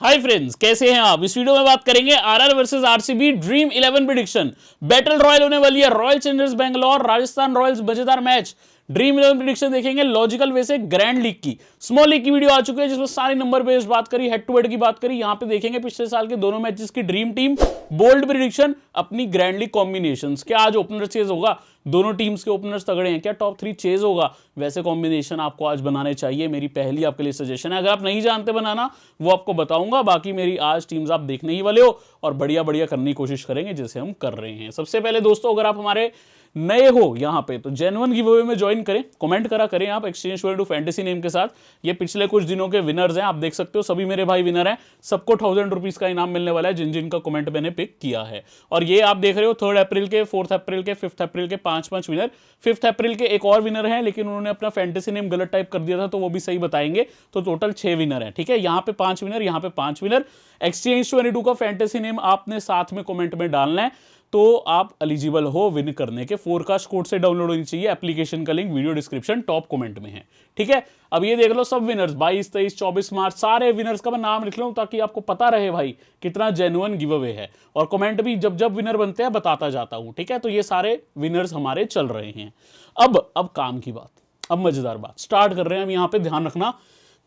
Hi friends, कैसे हैं आप। इस वीडियो में बात करेंगे RR versus RCB dream 11 prediction. Battle royal होने वाली है। Royal Challengers Bangalore Rajasthan Royals, मजेदार मैच। ड्रीम 11 प्रेडिक्शन देखेंगे लॉजिकल वे से ग्रैंड लीग की। स्मॉल लीग की वीडियो आ चुकी है जिसमें सारे नंबर बेस्ड बात करी, हेड टू हेड की बात करी। यहां पे देखेंगे पिछले साल के दोनों मैचेस की ड्रीम टीम, बोल्ड प्रेडिक्शन, अपनी ग्रैंड लीग कॉम्बिनेशंस। क्या आज ओपनर चेज होगा? दोनों टीम्स के ओपनर्स तगड़े हैं। क्या टॉप 3 चेज होगा? वैसे कॉम्बिनेशन आपको आज बनाने चाहिए। मेरी पहली आपके लिए सजेशन है। अगर आप नहीं जानते बनाना वो आपको बताऊंगा। बाकी मेरी आज टीम्स आप देखने ही वाले हो और बढ़िया बढ़िया करने की कोशिश करेंगे जैसे हम कर रहे हैं। सबसे पहले दोस्तों, अगर आप हमारे नए हो यहाँ पे तो जेन्युइन गिवअवे में ज्वाइन करें, कमेंट करा करें आप एक्सचेंज टू फैंटेसी नेम के साथ। ये पिछले कुछ दिनों के विनर्स हैं, आप देख सकते हो। सभी मेरे भाई विनर हैं। सबको 1000 रुपीज का इनाम मिलने वाला है जिन जिन का कमेंट मैंने पिक किया है। और ये आप देख रहे हो 3 अप्रैल के, 4 अप्रैल के, 5 अप्रैल के 5 विनर। 5 अप्रैल के एक और विनर है लेकिन उन्होंने अपना फैंटेसी नेम गलत टाइप कर दिया था, तो वो भी सही बताएंगे। तो टोटल 6 विनर है। ठीक है, यहाँ पे 5 विनर, यहाँ पे 5 विनर। एक्सचेंज 22 का फैंटेसी नेम आपने साथ में कमेंट में डालना है तो आप एलिजिबल हो विन करने के। फोरकास्ट कोड से डाउनलोड होनी चाहिए एप्लीकेशन का link video description top comment में है। ठीक है, अब ये देख लो सब विनर्स 22, 23, 24 मार्च, सारे विनर्स का मैं नाम लिख लूं ताकि आपको पता रहे भाई कितना जेन्युइन गिव अवे है। और कमेंट भी जब जब विनर बनते हैं बताता जाता हूं। ठीक है, तो ये सारे विनर्स हमारे चल रहे हैं। अब काम की बात, अब मजेदार बात स्टार्ट कर रहे हैं हम। यहां पर ध्यान रखना,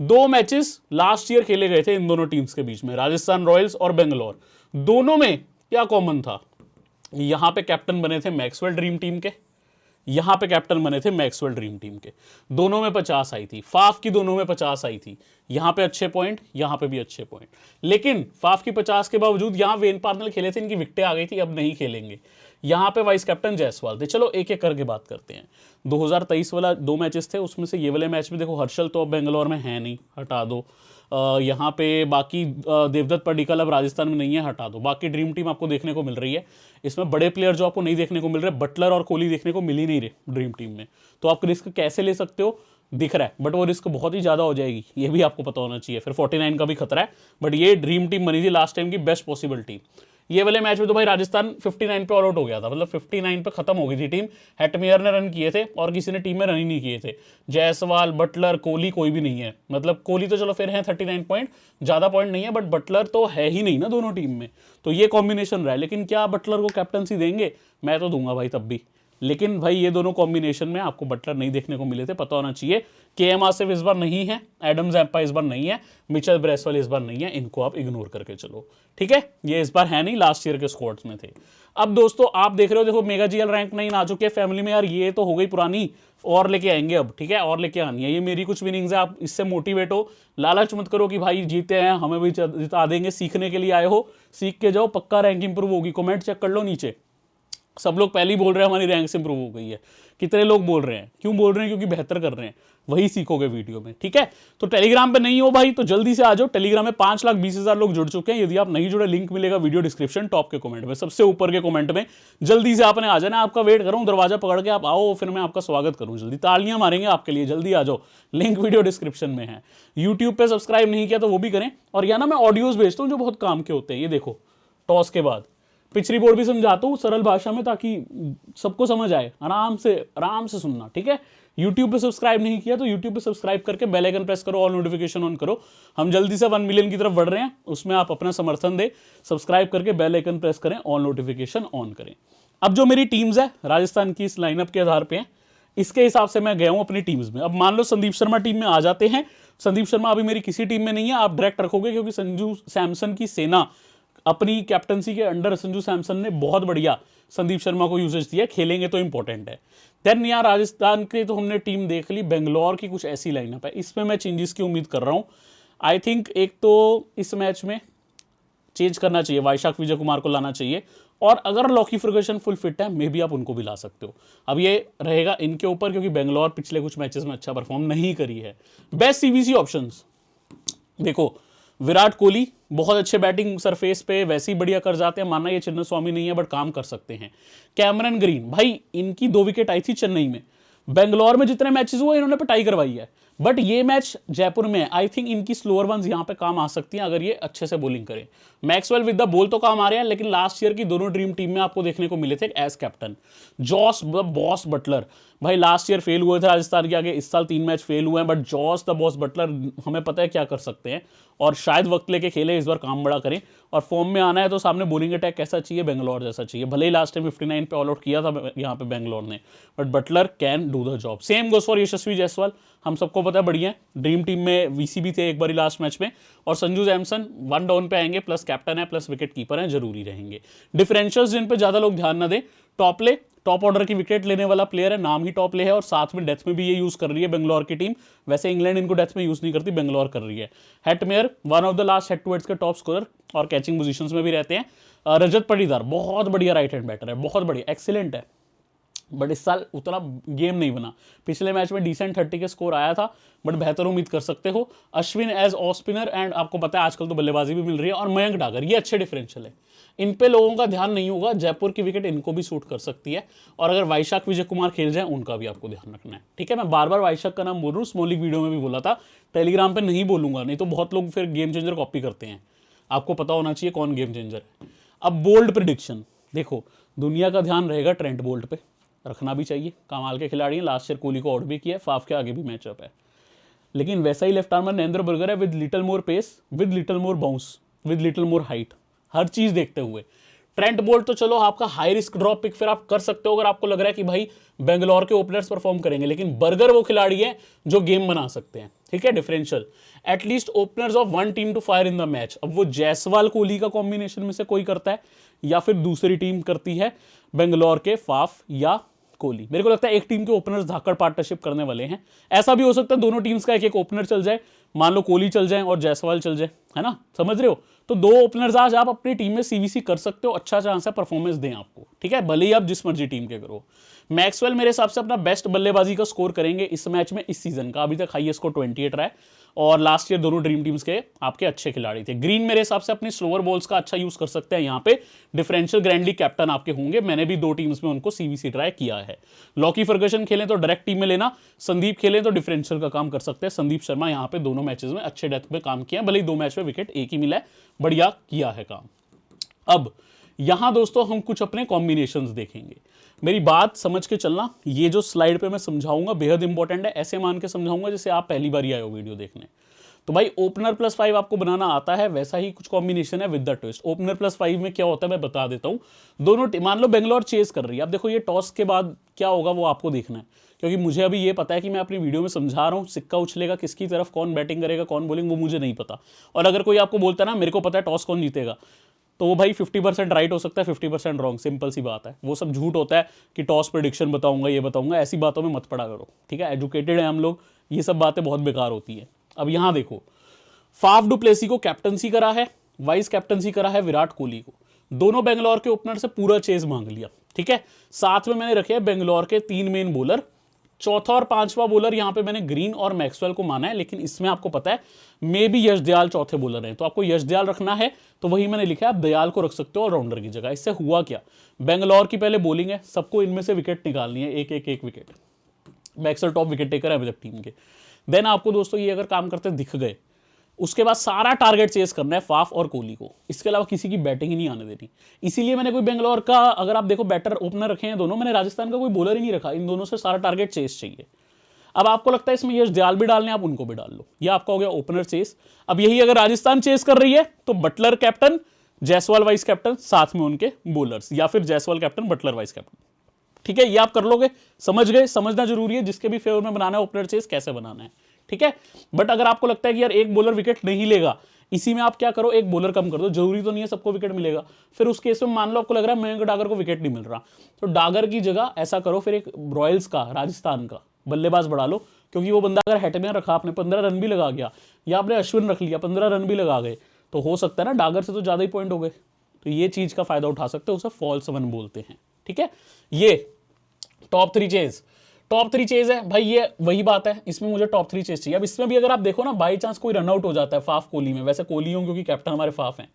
2 मैचेस लास्ट ईयर खेले गए थे इन दोनों टीम्स के बीच में, राजस्थान रॉयल्स और बेंगलोर। दोनों में क्या कॉमन था? यहां पे कैप्टन बने थे मैक्सवेल ड्रीम टीम के, यहां पे कैप्टन बने थे मैक्सवेल ड्रीम टीम के। दोनों में 50 आई थी, फाफ की दोनों में 50 आई थी। यहां पे अच्छे पॉइंट, यहां पे भी अच्छे पॉइंट। लेकिन फाफ की 50 के बावजूद यहां वेन पार्नल खेले थे, इनकी विकेटें आ गई थी, अब नहीं खेलेंगे। यहां पे वाइस कैप्टन जायसवाल थे। चलो एक एक करके बात करते हैं। 2023 वाला 2 मैचेस थे, उसमें से ये वाले मैच में देखो हर्षल तो अब बेंगलोर में है नहीं, हटा दो। यहाँ पे बाकी देवदत्त पडिक्कल अब राजस्थान में नहीं है, हटा दो। बाकी ड्रीम टीम आपको देखने को मिल रही है। इसमें बड़े प्लेयर जो आपको नहीं देखने को मिल रहे, बटलर और कोहली देखने को मिल ही नहीं रहे ड्रीम टीम में। तो आप रिस्क कैसे ले सकते हो दिख रहा है, बट वो रिस्क बहुत ही ज़्यादा हो जाएगी, ये भी आपको पता होना चाहिए। फिर 49 का भी खतरा है, बट ये ड्रीम टीम बनी थी लास्ट टाइम की बेस्ट पॉसिबल टीम। ये वाले मैच में तो भाई राजस्थान 59 पे ऑल आउट हो गया था, मतलब 59 पे खत्म हो गई थी टीम। हेटमेयर ने रन किए थे और किसी ने टीम में रन ही नहीं किए थे। जायसवाल, बटलर, कोहली कोई भी नहीं है। मतलब कोहली तो चलो फिर है 39 पॉइंट, ज़्यादा पॉइंट नहीं है, बट बटलर तो है ही नहीं ना दोनों टीम में। तो ये कॉम्बिनेशन रहा है। लेकिन क्या बटलर को कैप्टनसी देंगे? मैं तो दूंगा भाई तब भी। लेकिन भाई ये दोनों कॉम्बिनेशन में आपको बटलर नहीं देखने को मिले थे, पता होना चाहिए। केएम आसिफ इस बार नहीं है, एडम जैम्पा इस बार नहीं है, मिचेल ब्रेसवेल इस बार नहीं है। इनको आप इग्नोर करके चलो। ठीक है, ये इस बार है नहीं, लास्ट ईयर के स्क्वाड्स में थे। अब दोस्तों आप देख रहे हो, देखो मेगा जीएल रैंक 9 आ चुके हैं फैमिली में। यार ये तो हो गई पुरानी, और लेके आएंगे अब। ठीक है, और लेके आनी है। ये मेरी कुछ विनिंग्स है, आप इससे मोटिवेट हो। लालच मत करो कि भाई जीते हैं हमें भी जिता देंगे। सीखने के लिए आए हो, सीख के जाओ, पक्का रैंक इंप्रूव होगी। कमेंट चेक कर लो नीचे, सब लोग पहले ही बोल रहे हैं हमारी रैंक से इंप्रूव हो गई है। कितने लोग बोल रहे हैं? क्यों बोल रहे हैं? क्योंकि बेहतर कर रहे हैं। वही सीखोगे वीडियो में। ठीक है, तो टेलीग्राम पे नहीं हो भाई तो जल्दी से आ जाओ। टेलीग्राम में 5,20,000 लोग जुड़ चुके हैं। यदि आप नहीं जुड़े, लिंक मिलेगा वीडियो डिस्क्रिप्शन टॉप के कमेंट में, सबसे ऊपर के कमेंट में। जल्दी से आपने आ जाना, आपका वेट करूं, दरवाजा पकड़ के आप आओ, फिर मैं आपका स्वागत करूं। जल्दी तालियां मारेंगे आपके लिए, जल्दी आ जाओ। लिंक वीडियो डिस्क्रिप्शन में है। यूट्यूब पे सब्सक्राइब नहीं किया तो वो भी करें। और या ना मैं ऑडियोज भेजता हूँ जो बहुत काम के होते हैं। ये देखो, टॉस के बाद पिच रिपोर्ट भी समझाता हूँ सरल भाषा में ताकि सबको समझ आए। आराम से सुनना। ठीक है, यूट्यूब पे सब्सक्राइब नहीं किया तो यूट्यूब पे सब्सक्राइब करके बेल आइकन प्रेस करो, ऑल नोटिफिकेशन ऑन करो। हम जल्दी से 1 मिलियन की तरफ बढ़ रहे हैं, उसमें आप अपना समर्थन दे। सब्सक्राइब करके बेल आइकन प्रेस करें, ऑल नोटिफिकेशन ऑन करें। अब जो मेरी टीम्स है राजस्थान की इस लाइनअप के आधार पर, इसके हिसाब से मैं गया हूं अपनी टीम्स में। अब मान लो संदीप शर्मा टीम में आ जाते हैं। संदीप शर्मा अभी मेरी किसी टीम में नहीं है, आप डायरेक्ट रखोगे क्योंकि संजू सैमसन की सेना अपनी कैप्टनसी के अंडर, संजू सैमसन ने बहुत बढ़िया संदीप शर्मा को यूजेज दिया। खेलेंगे तो इंपॉर्टेंट है। देन यहाँ राजस्थान की तो हमने टीम देख ली। बेंगलोर की कुछ ऐसी लाइनअप है, इसमें मैं चेंजेस की उम्मीद कर रहा हूँ। आई थिंक एक तो इस मैच में चेंज करना चाहिए, वैशाख विजय कुमार को लाना चाहिए। और अगर लॉकी फर्गुसन फुल फिट है, मे भी आप उनको भी ला सकते हो। अब ये रहेगा इनके ऊपर, क्योंकि बेंगलोर पिछले कुछ मैचेस में अच्छा परफॉर्म नहीं करी है। बेस्ट सीवीसी ऑप्शंस देखो, विराट कोहली बहुत अच्छे बैटिंग सरफेस पे वैसे ही बढ़िया कर जाते हैं। मानना ये चिन्ना स्वामी नहीं है, बट काम कर सकते हैं। कैमरन ग्रीन भाई, इनकी 2 विकेट आई थी चेन्नई में। बेंगलोर में जितने मैचेस हुए इन्होंने पिटाई करवाई है। बट ये मैच जयपुर में आई थिंक इनकी स्लोअर वंस यहां पे काम आ सकती हैं अगर ये अच्छे से बॉलिंग करें। मैक्सवेल विद द बॉल तो काम आ रहे हैं, लेकिन लास्ट ईयर की दोनों ड्रीम टीम में आपको देखने को मिले थे as captain. Jos the boss Butler, भाई लास्ट ईयर फेल हुए थे राजस्थान के आगे, इस साल 3 मैच फेल हुए हैं, but Jos the boss Butler हमें पता है क्या कर सकते हैं और शायद वक्त लेके खेले, इस बार काम बड़ा करें और फॉर्म में आना है तो सामने बॉलिंग अटैक कैसा चाहिए, बेंगलोर जैसा चाहिए। भले ही लास्ट टाइम 59 पे ऑल आउट किया था यहाँ पे बेंगलोर ने, but Butler can do the job. Same goes for Yashasvi Jaiswal, हम सबको पता है बढ़िया है, ड्रीम टीम में वीसी भी थे एक बार लास्ट मैच में, और संजू सैमसन 1 डाउन पे आएंगे, प्लस कैप्टन है प्लस विकेट कीपर है, जरूरी रहेंगे। डिफरेंशियल्स जिन पे ज्यादा लोग ध्यान न दें, टॉपले टॉप ऑर्डर की विकेट लेने वाला प्लेयर है, नाम ही टॉपले है और साथ में डेथ में भी ये यूज कर रही है बेंगलोर की टीम। वैसे इंग्लैंड इनको डेथ में यूज नहीं करती, बेंगलोर कर रही है। Hetmyer one of the last head two heads के टॉप स्कोरर और कैचिंग पोजीशंस में भी रहते हैं। रजत पाटीदार बहुत बढ़िया राइट हैंड बैटर है, बहुत बढ़िया एक्सीलेंट है, बट इस साल उतना गेम नहीं बना। पिछले मैच में डिसेंट 30 के स्कोर आया था, बट बेहतर उम्मीद कर सकते हो। Ashwin as off spinner, and आपको पता है आजकल तो बल्लेबाजी भी मिल रही है, और मयंक डागर, ये अच्छे डिफरेंशियल है। इन पे लोगों का ध्यान नहीं होगा, जयपुर की विकेट इनको भी सूट कर सकती है, और अगर वैशाख विजय कुमार खेल जाए उनका भी आपको ध्यान रखना है। ठीक है, मैं बार बार वैशाख का नाम बोल रहा हूँ, स्मॉल लीग वीडियो में भी बोला था, टेलीग्राम पे नहीं बोलूंगा, नहीं तो बहुत लोग फिर गेम चेंजर कॉपी करते हैं। आपको पता होना चाहिए कौन गेम चेंजर है। अब बोल्ड प्रिडिक्शन देखो, दुनिया का ध्यान रहेगा ट्रेंट बोल्ट पे, रखना भी चाहिए, कमाल के खिलाड़ी हैं, लास्ट ईयर कोहली को आउट भी किया है, फाफ के आगे भी मैचअप है। लेकिन वैसा ही लेफ्ट आर्मर नरेंद्र बर्गर है, with little more pace, with little more bounce, with little more height, हर चीज देखते हुए। ट्रेंट बोल्ट तो चलो आपका हाई रिस्क ड्रॉप पिक फिर आप कर सकते हो अगर आपको लग रहा है कि भाई बेंगलोर के ओपनर्स परफॉर्म करेंगे, लेकिन बर्गर वो खिलाड़ी है जो गेम बना सकते हैं। ठीक है, differential at least openers of one team to fire in the match. अब वो जायसवाल कोहली का कॉम्बिनेशन में से कोई करता है या फिर दूसरी टीम करती है, बेंगलोर के फाफ या कोहली। मेरे को लगता है एक टीम के ओपनर्स धाकड़ पार्टनरशिप करने वाले हैं। ऐसा भी हो सकता है दोनों टीम्स का एक एक ओपनर चल जाए, मान लो कोहली चल जाए और जायसवाल चल जाए, है ना, समझ रहे हो। तो 2 ओपनर्स आज आप अपनी टीम में सीवीसी कर सकते हो, अच्छा चांस है परफॉर्मेंस दें आपको। ठीक है, भले ही आप जिस मर्जी टीम के करो। मैक्सवेल मेरे हिसाब से अपना बेस्ट बल्लेबाजी का स्कोर करेंगे इस मैच में, इस सीजन का अभी तक हाईएस्ट स्कोर 28 रहा है, और लास्ट ईयर दोनों ड्रीम टीम्स के आपके अच्छे खिलाड़ी थे। ग्रीन मेरे हिसाब से अपनी स्लोअर बॉल्स का अच्छा यूज कर सकते हैं, यहाँ पे डिफरेंशियल ग्रैंडली कैप्टन आपके होंगे, मैंने भी 2 टीम्स में उनको सीवीसी ट्राई किया है। लॉकी फर्गसन खेलें तो डायरेक्ट टीम में लेना, संदीप खेलें तो डिफरेंशियल का काम कर सकते हैं। संदीप शर्मा यहाँ पे दोनों मैचेस में अच्छे डेथ पे काम किया, भले ही 2 मैच में विकेट एक ही मिला है, बढ़िया किया है काम। अब यहां दोस्तों हम कुछ अपने कॉम्बिनेशंस देखेंगे, मेरी बात समझ के चलना, ये जो स्लाइड पे मैं समझाऊंगा बेहद इंपॉर्टेंट है, ऐसे मान के समझाऊंगा जैसे आप पहली बार ही आए हो वीडियो देखने। तो भाई ओपनर +5 आपको बनाना आता है, वैसा ही कुछ कॉम्बिनेशन है विद द ट्विस्ट। ओपनर +5 में क्या होता है मैं बता देता हूं। दोनों मान लो बेंगलोर चेस कर रही है, अब देखो ये टॉस के बाद क्या होगा वो आपको देखना है, क्योंकि मुझे अभी ये पता है कि मैं अपनी वीडियो में समझा रहा हूं, सिक्का उछलेगा किसकी तरफ, कौन बैटिंग करेगा कौन बॉलिंग, वो मुझे नहीं पता। और अगर कोई आपको बोलता है ना मेरे को पता है टॉस कौन जीतेगा, तो वो भाई 50% राइट हो सकता है 50% रॉन्ग, सिंपल सी बात है। वो सब झूठ होता है कि टॉस प्रेडिक्शन बताऊंगा ये बताऊंगा, ऐसी बातों में मत पड़ा करो। ठीक है, एजुकेटेड है हम लोग, ये सब बातें बहुत बेकार होती है। अब यहां देखो, फाफ डू प्लेसी को कैप्टनसी करा है, वाइस कैप्टनसी करा है विराट कोहली को, दोनों बेंगलोर के ओपनर से पूरा चेज मांग लिया। ठीक है, साथ में मैंने रखे बेंगलोर के 3 मेन बॉलर, चौथा और 5वां बॉलर यहां पे मैंने ग्रीन और मैक्सवेल को माना है, लेकिन इसमें आपको पता है मे भी यश दयाल चौथे बॉलर हैं, तो आपको यश दयाल रखना है तो वही मैंने लिखा है, आप दयाल को रख सकते हो ऑलराउंडर की जगह। इससे हुआ क्या, बेंगलोर की पहले बॉलिंग है, सबको इनमें से विकेट निकालनी है, एक wicket. Maxwell top wicket taker है अभी तक टीम के। देन आपको दोस्तों ये अगर काम करते दिख गए, उसके बाद सारा टारगेट चेस करना है फाफ और कोहली को, इसके अलावा किसी की बैटिंग ही नहीं आने देनी। इसीलिए मैंने कोई बेंगलोर का, अगर आप देखो बैटर ओपनर रखे हैं दोनों, मैंने राजस्थान का कोई बॉलर ही नहीं रखा, इन दोनों से सारा टारगेट चेस चाहिए। अब आपको लगता है इसमें यश दयाल भी डालने, आप उनको भी डाल लो, ये आपका हो गया ओपनर चेस। अब यही अगर राजस्थान चेस कर रही है तो Butler captain, Jaiswal vice captain, साथ में उनके बॉलर्स, या फिर Jaiswal captain Butler vice captain. ठीक है, ये आप कर लोगे, समझ गए, समझना जरूरी है, जिसके भी फेवर में बनाना है ओपनर चेस कैसे बनाना है। ठीक है, बट अगर आपको लगता है कि यार एक बॉलर विकेट नहीं लेगा, इसी में आप क्या करो, एक बॉलर कम कर दो, जरूरी तो नहीं है सबको विकेट मिलेगा। फिर उस केस में मान लो आपको लग रहा है मयंक डागर को विकेट नहीं मिल रहा, तो डागर की जगह ऐसा करो फिर एक रॉयल्स का, राजस्थान का बल्लेबाज बढ़ा लो, क्योंकि वो बंदा अगर हेट में रखा आपने 15 रन भी लगा गया, या आपने अश्विन रख लिया 15 रन भी लगा गए, तो हो सकता है ना डागर से तो ज्यादा ही पॉइंट हो गए। तो ये चीज का फायदा उठा सकते हो, उसे फॉल्स वन बोलते हैं। ठीक है, ये टॉप 3 चेज, टॉप 3 चेज है भाई, ये वही बात है, इसमें मुझे टॉप 3 चेज चाहिए। अब इसमें भी अगर आप देखो ना, बाई चांस कोई रनआउट हो जाता है फाफ कोहली में, वैसे कोहली हूं क्योंकि कैप्टन हमारे फाफ हैं,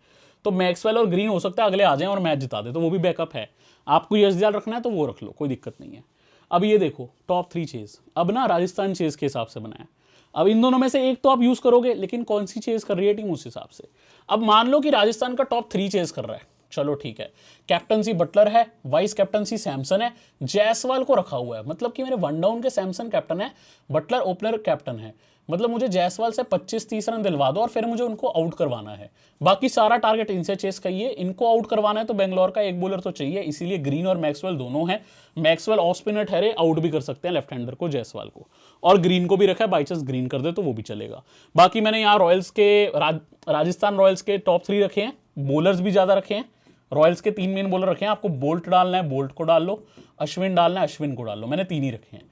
तो मैक्सवेल और ग्रीन हो सकता है अगले आ जाएं और मैच जिता दे, तो वो भी बैकअप है। आपको यश दयाल रखना है तो वो रख लो, कोई दिक्कत नहीं है। अब ये देखो टॉप 3 चेज, अब ना राजस्थान चेज के हिसाब से बनाया। अब इन दोनों में से एक तो आप यूज करोगे, लेकिन कौन सी चेज कर रही है टीम उस हिसाब से। अब मान लो कि राजस्थान का टॉप 3 चेज कर रहा है, चलो ठीक है, कैप्टनसी बटलर है, वाइस कैप्टनसी सैमसन है, जायसवाल को रखा हुआ है, मतलब कि मेरे वन डाउन के सैमसन कैप्टन है, बटलर ओपनर कैप्टन है, मतलब मुझे जायसवाल से 25-30 रन दिलवा दो और फिर मुझे उनको आउट करवाना है। बाकी सारा टारगेट इनसे चेस करिए, इनको आउट करवाना है तो बेंगलोर का एक बॉलर तो चाहिए, इसीलिए ग्रीन और मैक्सवेल दोनों हैं। मैक्सवेल ऑफ स्पिनर ठहरे, आउट भी कर सकते हैं लेफ्ट हैंडर को, जायसवाल को, और ग्रीन को भी रखा है, बाई चांस ग्रीन कर दे तो वो भी चलेगा। बाकी मैंने यहाँ रॉयल्स के राजस्थान रॉयल्स के टॉप 3 रखे हैं, बॉलर्स भी ज्यादा रखे हैं। रॉयल्स के 3 मेन बॉलर रखे हैं, आपको बोल्ट डालना है बोल्ट को डाल लो, अश्विन डालना है अश्विन को डाल लो, मैंने 3 ही रखे हैं।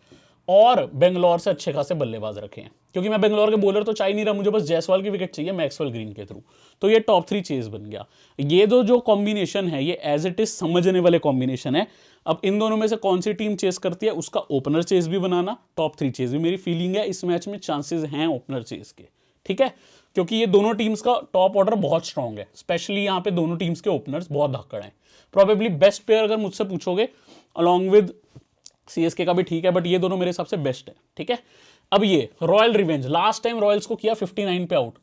और बेंगलोर से अच्छे खासे बल्लेबाज रखे हैं, क्योंकि मैं बेंगलोर के बॉलर तो चाहिए नहीं रहा, मुझे बस जायसवाल की विकेट चाहिए मैक्सवेल ग्रीन के थ्रू। तो ये टॉप 3 चेज बन गया। ये जो कॉम्बिनेशन है ये एज इट इज समझने वाले कॉम्बिनेशन है। अब इन दोनों में से कौन सी टीम चेस करती है उसका ओपनर चेस भी बनाना, टॉप 3 चेस भी। मेरी फीलिंग है इस मैच में चांसेस हैं ओपनर चेस के, ठीक है, क्योंकि ये दोनों टीम्स का टॉप ऑर्डर बहुत स्ट्रांग है, स्पेशली यहाँ पे दोनों टीम्स के ओपनर्स बहुत धक्कड़ हैं। प्रोबेबली बेस्ट प्लेयर अगर मुझसे पूछोगे अलॉन्ग विद सीएसके का भी ठीक है, बट ये दोनों मेरे हिसाब से बेस्ट है, ठीक है। अब ये royal revenge, last time Royals को किया 59 पे आउट,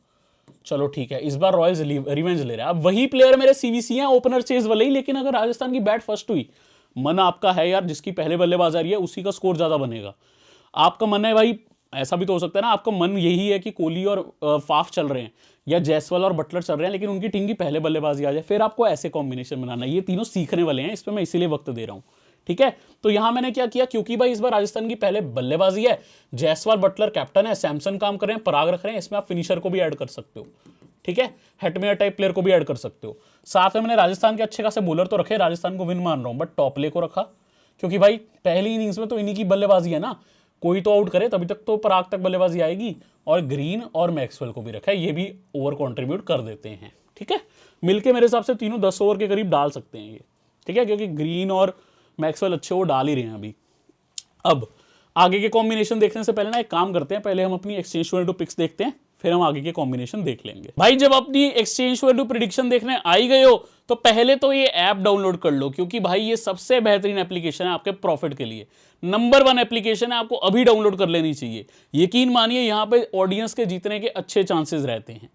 चलो ठीक है, इस बार रॉयल्स रिवेंज ले रहे हैं। अब वही प्लेयर मेरे सीवीसी हैं ओपनर चेज वाले ही, लेकिन अगर राजस्थान की बैट फर्स्ट हुई, मन आपका है यार जिसकी पहले बल्लेबाज आ रही है उसी का स्कोर ज्यादा बनेगा। आपका मन है भाई, ऐसा भी तो हो सकता है ना, आपका मन यही है कि कोहली और फाफ चल रहे हैं या जायसवाल और बटलर चल रहे हैं, लेकिन उनकी टीम की पहले बल्लेबाजी आ जाए, फिर आपको ऐसे कॉम्बिनेशन बनाना है। ये तीनों सीखने वाले हैं, इस पर मैं इसीलिए वक्त दे रहा हूं, ठीक है। तो यहां मैंने क्या किया, क्योंकि भाई इस बार राजस्थान की पहले बल्लेबाजी है, जायसवाल बटलर कैप्टन है, सैमसन काम कर रहे हैं, पराग रख रहे हैं, इसमें आप फिनिशर को भी ऐड कर सकते हो, ठीक है, हेटमेयर टाइप प्लेयर को भी ऐड कर सकते हो। साथ में मैंने राजस्थान के अच्छे खासे बॉलर तो रखे, राजस्थान को विन मान रहा हूं, बट टॉपले को रखा, क्योंकि भाई पहली इनिंग्स में तो इन्हीं की बल्लेबाजी है ना, कोई तो आउट करे तभी तक तो पराग तक बल्लेबाजी आएगी। और ग्रीन और मैक्सवेल को भी रखा है, ये भी ओवर कंट्रीब्यूट कर देते हैं, ठीक है। मिलके मेरे हिसाब से तीनों 10 ओवर के करीब डाल सकते हैं ये, ठीक है, क्योंकि ग्रीन और मैक्सवेल अच्छे ओवर डाल ही रहे हैं अभी। अब आगे के कॉम्बिनेशन देखने से पहले ना एक काम करते हैं, पहले हम अपनी एक्सचेंज टू पिक्स देखते हैं, फिर हम आगे के कॉम्बिनेशन देख लेंगे। भाई जब अपनी एक्सचेंज टू प्रेडिक्शन देखने आई गए हो तो पहले तो ये ऐप डाउनलोड कर लो, क्योंकि भाई ये सबसे बेहतरीन एप्लीकेशन है आपके प्रॉफिट के लिए, नंबर 1 एप्लीकेशन है, आपको अभी डाउनलोड कर लेनी चाहिए। यकीन मानिए यहाँ पे ऑडियंस के जीतने के अच्छे चांसेस रहते हैं।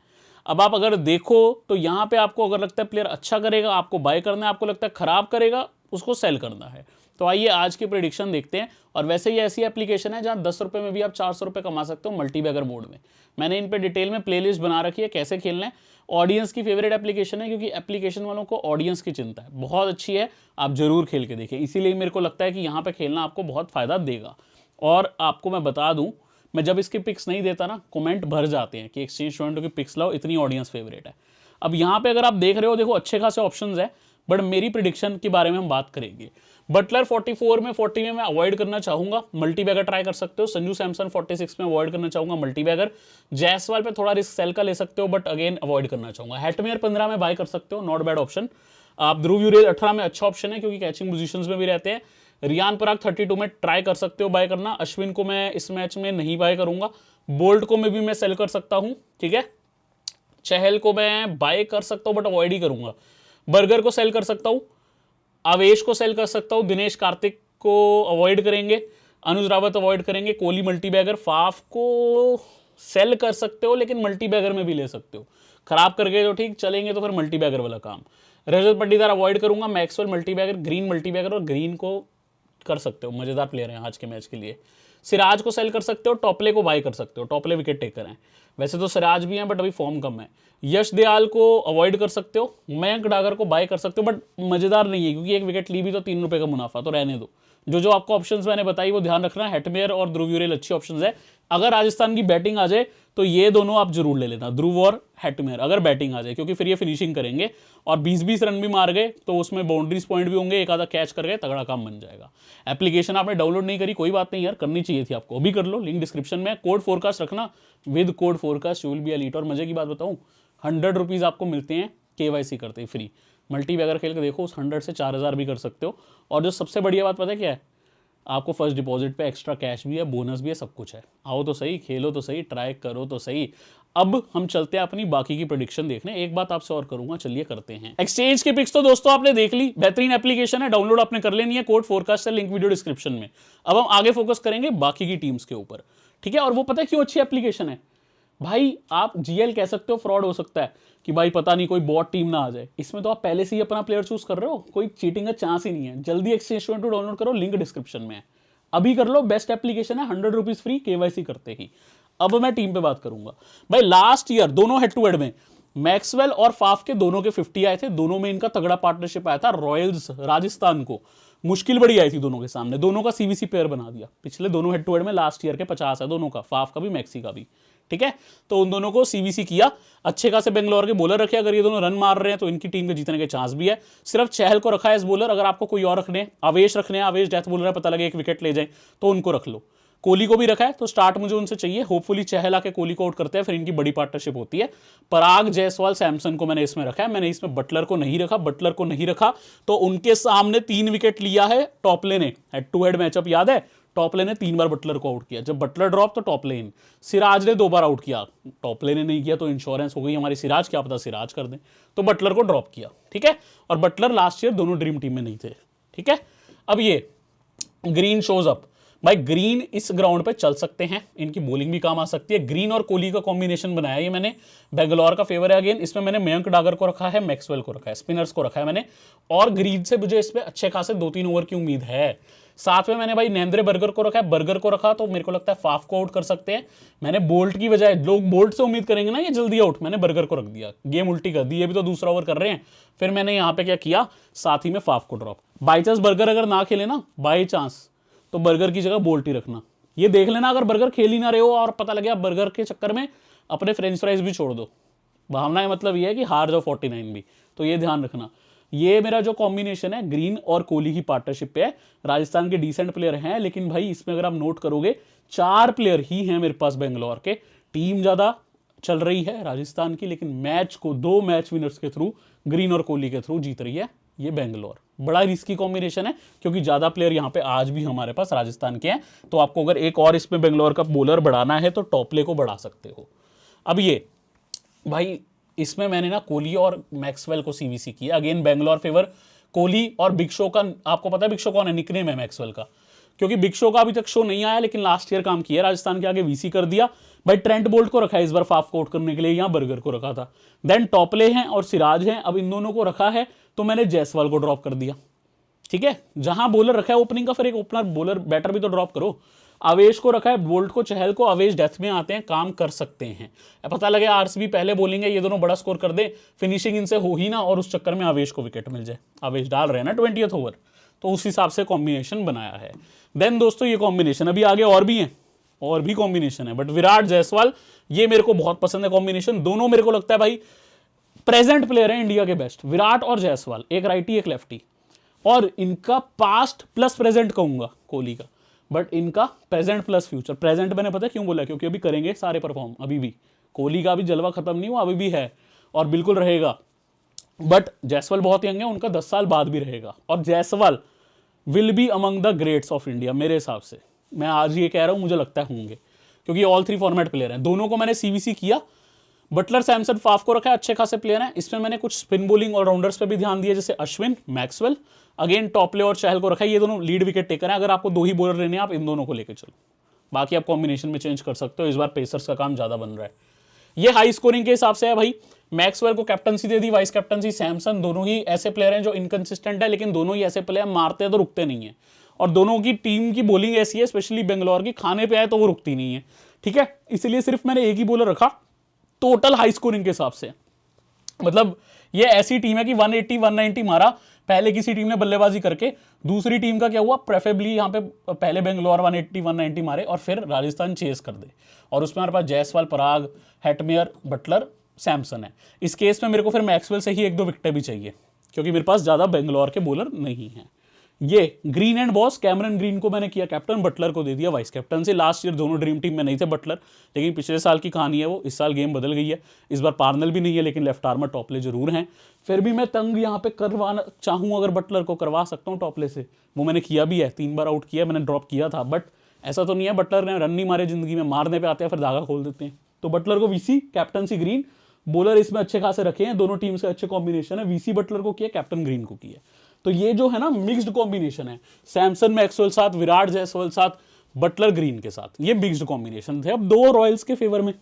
अब आप अगर देखो तो यहाँ पे आपको अगर लगता है प्लेयर अच्छा करेगा आपको बाय करना है, आपको लगता है खराब करेगा उसको सेल करना है। तो आइए आज की प्रेडिक्शन देखते हैं। और वैसे ही ऐसी एप्लीकेशन है जहां 10 रुपए में भी आप 400 रुपए कमा सकते हो मल्टीबैगर मोड में। मैंने इन पे डिटेल में प्लेलिस्ट बना रखी है कैसे खेलना है। ऑडियंस की फेवरेट एप्लीकेशन है, क्योंकि एप्लीकेशन वालों को ऑडियंस की चिंता है, बहुत अच्छी है, आप जरूर खेल के देखें। इसीलिए मेरे को लगता है कि यहाँ पे खेलना आपको बहुत फायदा देगा। और आपको मैं बता दूं, मैं जब इसकी पिक्स नहीं देता ना, कमेंट भर जाते हैं कि एक्सचेंज स्टूडेंट की पिक्स लाओ, इतनी ऑडियंस फेवरेट है। अब यहाँ पे अगर आप देख रहे हो, देखो अच्छे खासे ऑप्शंस है, बट मेरी प्रेडिक्शन के बारे में हम बात करेंगे। बटलर 44 में 40 में मैं अवॉइड करना चाहूंगा, मल्टीबैगर ट्राई कर सकते हो। संजू सैमसन 46 में अवॉइड करना चाहूंगा मल्टीबैगर। जायसवाल पे थोड़ा रिस्क सेल का ले सकते हो, बट अगेन अवॉइड करना चाहूंगा। हेटमेयर 15 में बाय कर सकते हो, नॉट बैड ऑप्शन। आप ध्रुव यूरेल 18 में अच्छा ऑप्शन है, क्योंकि कैचिंग पोजीशंस में भी रहते हैं। रियान पराग 32 में ट्राई कर सकते हो बाय करना। अश्विन को मैं इस मैच में नहीं बाय करूंगा। बोल्ट को मैं भी मैं सेल कर सकता हूं, ठीक है। चहल को मैं बाय कर सकता हूं बट अवॉइड ही करूंगा। बर्गर को सेल कर सकता हूं, आवेश को सेल कर सकता हूं, दिनेश कार्तिक को अवॉइड करेंगे, अनुज रावत अवॉइड करेंगे, कोहली मल्टीबैगर, फाफ को सेल कर सकते हो लेकिन मल्टीबैगर में भी ले सकते हो। खराब कर गए तो ठीक, चलेंगे तो फिर मल्टीबैगर वाला काम। रजत पट्टीदार अवॉइड करूंगा, मैक्सवेल मल्टीबैगर, ग्रीन मल्टीबैगर, और ग्रीन को कर सकते हो, मजेदार प्लेयर हैं आज के मैच के लिए। सिराज को सेल कर सकते हो, टॉपले को बाय कर सकते हो, टॉपले विकेट टेकर हैं। वैसे तो सिराज भी हैं बट अभी फॉर्म कम है। यश दयाल को अवॉइड कर सकते हो, मयंक डागर को बाय कर सकते हो, बट मजेदार नहीं है क्योंकि एक विकेट ली भी तो 3 रुपए का मुनाफा, तो रहने दो। जो आपको ऑप्शंस मैंने बताई वो ध्यान रखना। हेटमेयर और ध्रुव यूरेल अच्छी ऑप्शंस है। अगर राजस्थान की बैटिंग आ जाए तो ये दोनों आप जरूर ले लेना, ध्रुव और हेटमेयर, अगर बैटिंग आ जाए, क्योंकि फिर ये फिनिशिंग करेंगे और 20-20 रन भी मार गए तो उसमें बाउंड्रीज पॉइंट भी होंगे, एक आधा कैच कर गए, तगड़ा काम बन जाएगा। एप्लीकेशन आपने डाउनलोड नहीं करी, कोई बात नहीं यार, करनी चाहिए थी आपको, अभी कर लो, लिंक डिस्क्रिप्शन में। कोड फोरकास्ट रखना, with code forecast you will be elite. और मजे की बात बताऊं, 100 रुपीज़ आपको मिलते हैं KYC करते फ्री। मल्टीबैगर खेल के देखो, उस 100 से 4000 भी कर सकते हो। और जो सबसे बढ़िया बात पता है क्या है, आपको फर्स्ट डिपॉजिट पे एक्स्ट्रा कैश भी है, बोनस भी है, सब कुछ है। आओ तो सही, खेलो तो सही, ट्राई करो तो सही। अब हम चलते हैं अपनी बाकी की प्रेडिक्शन देखने। एक बात आपसे और करूंगा, चलिए करते हैं। एक्सचेंज की पिक्स तो दोस्तों आपने देख ली, बेहतरीन एप्लीकेशन है, डाउनलोड आपने कर लेनी है, कोड फोरकास्ट है, लिंक वीडियो डिस्क्रिप्शन में। अब हम आगे फोकस करेंगे बाकी की टीम्स के ऊपर। ठीक है, और वो पता है क्यों अच्छी एप्लीकेशन है भाई, आप जीएल कह सकते हो फ्रॉड हो सकता है कि भाई पता नहीं कोई बॉट टीम ना आ जाए, इसमें तो आप पहले से ही अपना प्लेयर चूज कर रहे हो, कोई चीटिंग का चांस ही नहीं है। जल्दी एक्सचेंज 22 डाउनलोड करो, लिंक डिस्क्रिप्शन में है, अभी कर लो, बेस्ट एप्लीकेशन है, 100 रुपीज फ्री केवाईसी करते ही। अब मैं टीम पे बात करूंगा भाई, लास्ट ईयर दोनों हेड टू हेड में मैक्सवेल और फाफ के दोनों के 50 आए थे, दोनों में इनका तगड़ा पार्टनरशिप आया था, रॉयल्स राजस्थान को मुश्किल बड़ी आई थी दोनों के सामने, दोनों का सीवीसी पेयर बना दिया। पिछले दोनों हेड टू हेड में लास्ट ईयर के 50 है दोनों का, फाफ का भी मैक्सी का भी, ठीक है, तो उन दोनों को सीवीसी किया। अच्छे खासे बेंगलोर के बॉलर रखे, अगर ये दोनों रन मार रहे हैं तो इनकी टीम के जीतने के चांस भी है। सिर्फ चहल को रखा है एज बॉलर, अगर आपको कोई और रखने, आवेश रखने हैं, आवेश डेथ बॉलर है, पता लगे एक विकेट ले जाए तो उनको रख लो। कोहली को भी रखा है, तो स्टार्ट मुझे उनसे चाहिए, होपफुली चहल आके कोहली को आउट करते हैं, फिर इनकी बड़ी पार्टनरशिप होती है। पराग, जायसवाल, सैमसन को मैंने इसमें रखा है, मैंने इसमें बटलर को नहीं रखा। बटलर को नहीं रखा तो उनके सामने 3 विकेट लिया है टॉपले ने, हेड टू हेड मैचअप याद है, टॉपले ने 3 बार बटलर को आउट किया, जब बटलर ड्रॉप तो टॉपले इन, सिराज ने 2 बार आउट किया, टॉपले ने नहीं किया तो इंश्योरेंस हो गई हमारी सिराज, क्या पता सिराज कर दें, तो बटलर को ड्रॉप किया, ठीक है। और बटलर लास्ट ईयर दोनों ड्रीम टीम में नहीं थे, ठीक है। अब ये ग्रीन शोज अप भाई, ग्रीन इस ग्राउंड पे चल सकते हैं, इनकी बॉलिंग भी काम आ सकती है। ग्रीन और कोहली का कॉम्बिनेशन बनाया ये मैंने, बेंगलोर का फेवर है अगेन, इसमें मैंने मयंक डागर को रखा है, मैक्सवेल को रखा है, स्पिनर्स को रखा है मैंने, और ग्रीन से मुझे इसमें अच्छे खासे 2-3 ओवर की उम्मीद है। साथ में मैंने भाई नेंद्रे बर्गर को रखा है, बर्गर को रखा तो मेरे को लगता है फाफ को आउट कर सकते हैं। मैंने बोल्ट की बजाय, लोग बोल्ट से उम्मीद करेंगे ना ये जल्दी आउट, मैंने बर्गर को रख दिया, गेम उल्टी कर दी, ये भी तो दूसरा ओवर कर रहे हैं। फिर मैंने यहाँ पे क्या किया, साथ ही में फाफ को ड्रॉप। बाई चांस बर्गर अगर ना खेले ना, बाई चांस, तो बर्गर की जगह बोल्ट ही रखना। ये देख लेना अगर बर्गर खेल ही ना रहे हो और पता लगे आप बर्गर के चक्कर में अपने फ्रेंच फ्राइज भी छोड़ दो, भावना है मतलब ये है कि हार जाओ 49 भी, तो ये ध्यान रखना। ये मेरा जो कॉम्बिनेशन है ग्रीन और कोहली की पार्टनरशिप पे है। राजस्थान के डिसेंट प्लेयर हैं, लेकिन भाई इसमें अगर आप नोट करोगे 4 प्लेयर ही हैं मेरे पास बेंगलोर के। टीम ज्यादा चल रही है राजस्थान की, लेकिन मैच को 2 मैच विनर्स के थ्रू, ग्रीन और कोहली के थ्रू जीत रही है ये बेंगलोर। बड़ा रिस्की कॉम्बिनेशन है क्योंकि ज्यादा प्लेयर यहाँ पे आज भी हमारे पास राजस्थान के हैं, तो आपको अगर एक और इसमें बेंगलोर का बॉलर बढ़ाना है तो टॉपले को बढ़ा सकते हो। अब ये भाई इसमें मैंने ना कोहली और मैक्सवेल को सीवीसी किया, अगेन बेंगलोर फेवर कोहली और बिग शो का। आपको पता है बिग शो कौन है, निकनेम है मैक्सवेल का, क्योंकि बिग शो का अभी तक शो नहीं आया लेकिन लास्ट ईयर काम किया, राजस्थान के आगे वीसी कर दिया। भाई ट्रेंट बोल्ट को रखा है इस बार फाफ को आउट करने के लिए, यहाँ बर्गर को रखा था। देन टॉपले हैं और सिराज हैं, अब इन दोनों को रखा है तो मैंने जायसवाल को ड्रॉप कर दिया, ठीक है। जहां बॉलर रखा है ओपनिंग का, फिर एक ओपनर बॉलर बैटर भी तो ड्रॉप करो। आवेश को रखा है, बोल्ट को, चहल को, आवेश डेथ में आते हैं, काम कर सकते हैं। पता लगे आरसीबी पहले बोलिंग है, ये दोनों बड़ा स्कोर कर दे, फिनिशिंग इनसे हो ही ना और उस चक्कर में आवेश को विकेट मिल जाए। आवेश डाल रहे हैं ना 20th ओवर, तो उस हिसाब से कॉम्बिनेशन बनाया है। देन दोस्तों ये कॉम्बिनेशन अभी आगे और भी है, और भी कॉम्बिनेशन है, बट विराट जायसवाल ये मेरे को बहुत पसंद है कॉम्बिनेशन। दोनों मेरे को लगता है भाई प्रेजेंट प्लेयर है इंडिया के बेस्ट, विराट और जायसवाल, एक राइटी एक लेफ्टी, और इनका पास्ट प्लस प्रेजेंट कहूंगा कोहली का, बट इनका प्रेजेंट प्लस फ्यूचर। प्रेजेंट मैंने पता क्यों बोला, क्योंकि अभी करेंगे सारे परफॉर्म, अभी भी कोहली का भी जलवा खत्म नहीं हुआ, अभी भी है और बिल्कुल रहेगा। बट जायसवाल बहुत यंग है, उनका 10 साल बाद भी रहेगा, और Jaiswal will be among the greats of India मेरे हिसाब से। मैं आज ये कह रहा हूं, मुझे लगता है होंगे, क्योंकि ऑल 3 फॉर्मेट प्लेयर हैं। दोनों को मैंने सीवीसी किया, बटलर, सैमसन, फाफ को रखा है, अच्छे खासे प्लेयर हैं। इसमें मैंने कुछ स्पिन बॉलिंग और राउंडर्स पे भी ध्यान दिया, जैसे अश्विन, मैक्सवेल, अगेन टॉपले और चहल को रखा है। ये दोनों लीड विकेट टेकर हैं, अगर आपको 2 ही बॉलर लेने हैं आप इन दोनों को लेकर चलो, बाकी आप कॉम्बिनेशन में चेंज कर सकते हो। इस बार पेसर्स का काम ज्यादा बन रहा है। ये हाई स्कोरिंग के हिसाब से है भाई। मैक्सवेल को कैप्टनसी दे दी, वाइस कैप्टनसी सैमसन, दोनों ही ऐसे प्लेयर हैं जो इनकंसिस्टेंट है, लेकिन दोनों ही ऐसे प्लेयर मारते हैं तो रुकते नहीं है, और दोनों की टीम की बॉलिंग ऐसी है, स्पेशली बेंगलोर की, खाने पे आए तो वो रुकती नहीं है, ठीक है। इसलिए सिर्फ मैंने एक ही बॉलर रखा टोटल हाई स्कोरिंग के हिसाब से। मतलब ये ऐसी टीम है कि 180 190 मारा पहले किसी टीम ने बल्लेबाजी करके, दूसरी टीम का क्या हुआ, प्रेफरेबली यहाँ पे पहले बेंगलोर 180 190 मारे और फिर राजस्थान चेस कर दे, और उसमें हमारे पास जायसवाल, पराग, हेटमेयर, बटलर, सैमसन है। इस केस में मेरे को फिर मैक्सवेल से ही 1-2 विकेटें भी चाहिए, क्योंकि मेरे पास ज्यादा बेंगलोर के बॉलर नहीं है। ये green and boss, Cameron green को मैंने किया कैप्टन, बटलर को दे दिया वाइस कैप्टन से। लास्ट ईयर दोनों ड्रीम टीम में नहीं थे बटलर, लेकिन पिछले साल की कहानी है वो, इस साल गेम बदल गई है। इस बार पार्नल भी नहीं है, लेकिन लेफ्ट आर्मर टॉपले जरूर हैं। फिर भी मैं तंग यहाँ पे करवाना चाहूँ, अगर बटलर को करवा सकता हूँ टॉपले से, वो मैंने किया भी है, 3 बार आउट किया, मैंने ड्रॉप किया था। बट ऐसा तो नहीं है बटलर ने रन नहीं मारे जिंदगी में, मारने पर आते हैं फिर धागा खोल देते हैं। तो बटलर को वीसी, कैप्टनसी ग्रीन, बॉलर इसमें अच्छे खासे रखे हैं, दोनों टीम से अच्छे कॉम्बिनेशन है। वीसी बटलर को किया, कैप्टन ग्रीन को किया। तो ये जो है ना मिक्स्ड कॉम्बिनेशन है, सैमसन मैक्सवेल साथ, विराट जायसवाल साथ, बटलर ग्रीन के साथ, ये मिक्स्ड कॉम्बिनेशन थे। अब दो रॉयल्स के फेवर में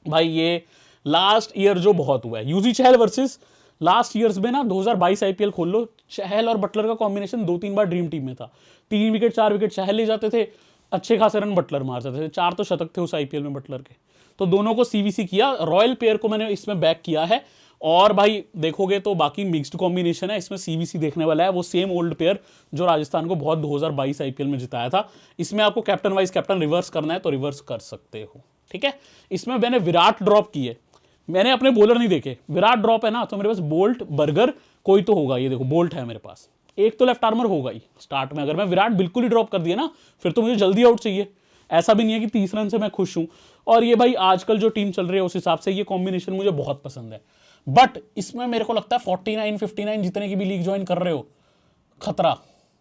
भाई ये लास्ट ईयर जो बहुत हुआ है, यूजी चहल वर्सेस लास्ट ईयर्स में ना 2022 आईपीएल खोल लो, चहल और बटलर का कॉम्बिनेशन 2-3 बार ड्रीम टीम में था। 3 विकेट 4 विकेट चहल ले जाते थे, अच्छे खासे रन बटलर मार जाते थे, 4 तो शतक थे उस आईपीएल में बटलर के। तो दोनों को सीवीसी किया, रॉयल पेयर को मैंने इसमें बैक किया है। और भाई देखोगे तो बाकी मिक्स्ड कॉम्बिनेशन है, इसमें सीवीसी देखने वाला है, वो सेम ओल्ड पेयर जो राजस्थान को बहुत 2022 आईपीएल में जिताया था। इसमें आपको कैप्टन वाइस कैप्टन रिवर्स करना है तो रिवर्स कर सकते हो, ठीक है। इसमें मैंने विराट ड्रॉप की है, मैंने अपने बॉलर नहीं देखे, विराट ड्रॉप है ना, तो मेरे पास बोल्ट बर्गर कोई तो होगा, ये देखो बोल्ट है मेरे पास, एक तो लेफ्ट आर्मर होगा ही स्टार्ट में। अगर मैं विराट बिल्कुल ही ड्रॉप कर दिया ना, फिर तो मुझे जल्दी आउट चाहिए, ऐसा भी नहीं है कि 30 रन से मैं खुश हूं। और ये भाई आजकल जो टीम चल रही है उस हिसाब से ये कॉम्बिनेशन मुझे बहुत पसंद है। बट इसमें मेरे को लगता है 49 59 जितने की भी लीग ज्वाइन कर रहे हो, खतरा,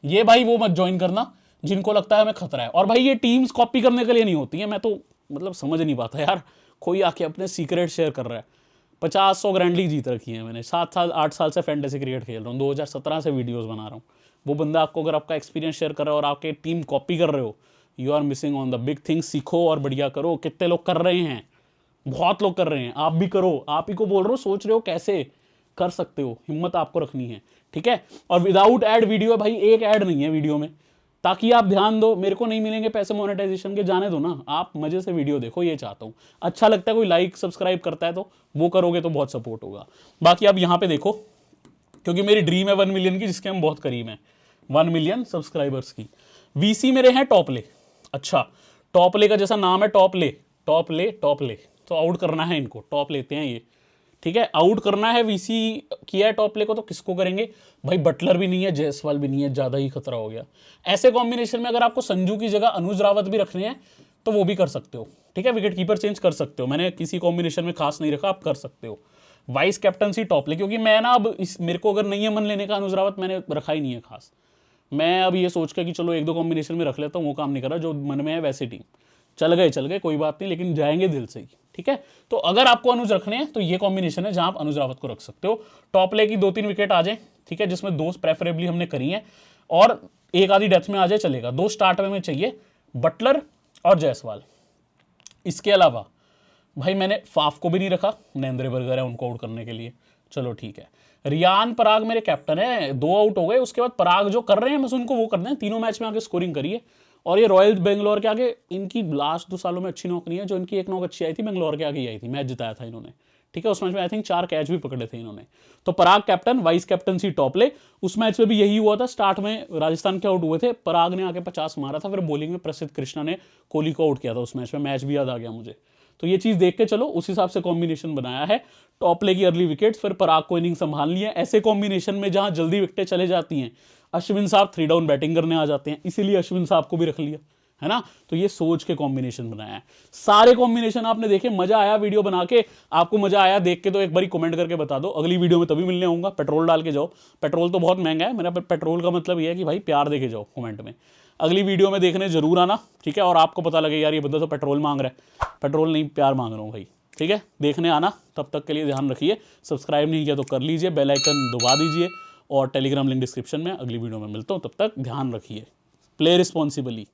ये भाई वो मत ज्वाइन करना जिनको लगता है हमें खतरा है। और भाई ये टीम्स कॉपी करने के लिए नहीं होती है, मैं तो मतलब समझ नहीं पाता यार, कोई आके अपने सीक्रेट शेयर कर रहा है। 50-100 ग्रैंड लीग जीत रखी है मैंने, 7 साल 8 साल से फैंटेसी क्रिकेट खेल रहा हूँ, 2017 से वीडियोस बना रहा हूँ। वो बंदा आपको अगर आपका एक्सपीरियंस शेयर कर रहा है और आपके टीम कॉपी कर रहे हो, you are missing on the big thing. सीखो और बढ़िया करो। कितने लोग कर रहे हैं, बहुत लोग कर रहे हैं, आप भी करो। आप ही को बोल रहे हो, सोच रहे हो कैसे कर सकते हो, हिम्मत आपको रखनी है, ठीक है। और विदाउट एड वीडियो है भाई, एक ऐड नहीं है वीडियो में, ताकि आप ध्यान दो। मेरे को नहीं मिलेंगे पैसे मोनेटाइजेशन के, जाने दो ना, आप मजे से वीडियो देखो, ये चाहता हूँ। अच्छा लगता है कोई लाइक सब्सक्राइब करता है तो वो करोगे तो बहुत सपोर्ट होगा। बाकी आप यहाँ पे देखो, क्योंकि मेरी ड्रीम है 1 मिलियन की, जिसके हम बहुत करीब हैं, 1 मिलियन सब्सक्राइबर्स की। वीसी मेरे हैं टॉपले। अच्छा, टॉपले का जैसा नाम है, टॉपले टॉपले टॉपले, तो आउट करना है इनको, टॉप लेते हैं ये, ठीक है, आउट करना है। वीसी किया है टॉपले को, तो किसको करेंगे भाई? बटलर भी नहीं है, जायसवाल भी नहीं है, ज्यादा ही खतरा हो गया। ऐसे कॉम्बिनेशन में अगर आपको संजू की जगह अनुज रावत भी रखने हैं तो वो भी कर सकते हो, ठीक है। विकेट कीपर चेंज कर सकते हो, मैंने किसी कॉम्बिनेशन में खास नहीं रखा, आप कर सकते हो। वाइस कैप्टनसी टॉपले, क्योंकि मैं ना अब मेरे को अगर नहीं है मन लेने का अनुज रावत, मैंने रखा ही नहीं है खास। मैं अब ये सोच के कि चलो 1-2 कॉम्बिनेशन में रख लेता हूँ, वो काम नहीं कर रहा, जो मन में है वैसे टीम चल गए कोई बात नहीं, लेकिन जाएंगे दिल से ही, ठीक है। तो अगर आपको अनुज रखने हैं तो ये कॉम्बिनेशन है जहां आप अनुज रावत को रख सकते हो। टॉप ले की 2-3 विकेट आ जाए, ठीक है, जिसमें 2 प्रेफरेबली हमने करी है, और एक आधी डेथ में आ जाए चलेगा। 2 स्टार्ट में चाहिए, बटलर और जायसवाल। इसके अलावा भाई मैंने फाफ को भी नहीं रखा, नरेंद्र बर्गर है उनको आउट करने के लिए, चलो ठीक है। रियान पराग मेरे कैप्टन है, 2 आउट हो गए, उसके बाद पराग जो कर रहे हैं बस उनको वो करना है, तीनों मैच में आगे स्कोरिंग करिए। और ये रॉयल बेंगलोर के आगे इनकी लास्ट 2 सालों में अच्छी नॉक नहीं है, जो इनकी एक नॉक अच्छी आई थी बेंगलोर के आगे ही आई थी, मैच जिताया था इन्होंने, ठीक है। उस मैच में आई थिंक 4 कैच भी पकड़े थे इन्होंने। तो पराग कैप्टन, वाइस कैप्टनसी टॉपले। उस मैच में भी यही हुआ था, स्टार्ट में राजस्थान के आउट हुए थे, पराग ने आके 50 मारा था, फिर बॉलिंग में प्रसिद्ध कृष्णा ने कोहली को आउट किया था उस मैच में, मैच भी याद आ गया मुझे। तो ये चीज देख के चलो, उस हिसाब से कॉम्बिनेशन बनाया है। टॉपले की अर्ली विकेट्स, फिर पराग को इनिंग संभालनी है। ऐसे कॉम्बिनेशन में जहां जल्दी विकेटें चले जाती हैं, अश्विन साहब 3 डाउन बैटिंग करने आ जाते हैं, इसीलिए अश्विन साहब को भी रख लिया है ना। तो ये सोच के कॉम्बिनेशन बनाया है। सारे कॉम्बिनेशन आपने देखे, मजा आया वीडियो बना के? आपको मजा आया देख के तो एक बारी कमेंट करके बता दो। अगली वीडियो में तभी मिलने आऊंगा, पेट्रोल डाल के जाओ, पेट्रोल तो बहुत महंगा है मेरा, पेट्रोल का मतलब ये है कि भाई प्यार देके जाओ कमेंट में। अगली वीडियो में देखने जरूर आना, ठीक है। और आपको पता लगे यार ये बंदा तो पेट्रोल मांग रहा है, पेट्रोल नहीं प्यार मांग रहा हूँ भाई, ठीक है। देखने आना, तब तक के लिए ध्यान रखिए। सब्सक्राइब नहीं किया तो कर लीजिए, बेल आइकन दबा दीजिए, और टेलीग्राम लिंक डिस्क्रिप्शन में। अगली वीडियो में मिलता हूँ, तब तक ध्यान रखिए, प्ले रिस्पॉन्सिबली।